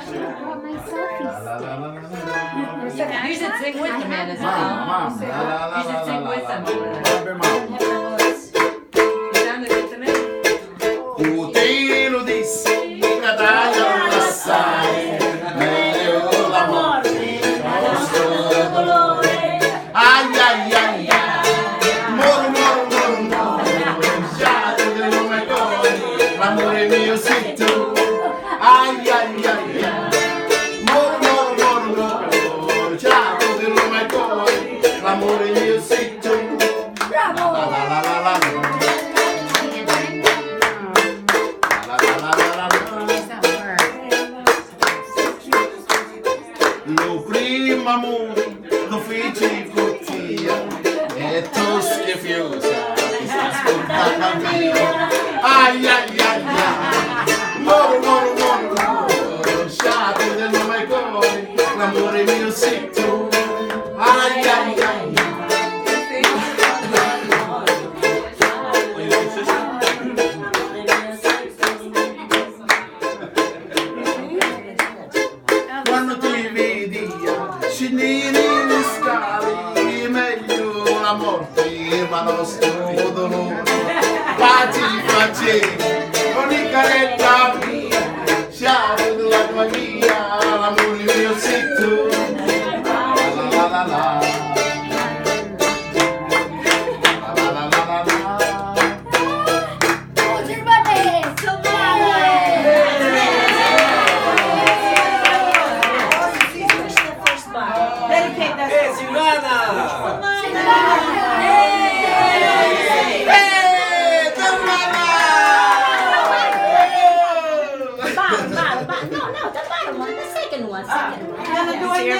should have brought my selfie stick. You should sing with the man as Mamma, well. mamma, You should sing with them. Vabbè, mamma. You sounded good to me. Te lo dissi, Natalia assai, meglio la morte, nostro dolore. Ai ai ai ai, moro moro moro moro, sciato del nome cuore, l'amore mio sei tu. Ai ai ai ai, moro moro moro moro, sciato del nome cuore, l'amore mio sei tu. Bravo! La la la la la la. Lo primo amore lo feci con te e tu schifiosa ti sta ascoltando via. Ai ai ai ai, moro moro moro moro, sciato del nome cuore, l'amore mio sei tu. Ai ai ai. Quando ti vedi scendere le scale, meglio la morte, ma nostro dolore. Pace facevi, ogni caretta mia, sciame della tua via, l'amore mio sei tu. La la la la. La la la la la. What's your birthday? Dedicate that Hey, Silvana! bottom, bottom, bottom. No, no, the bottom one, the second one. You're gonna do it next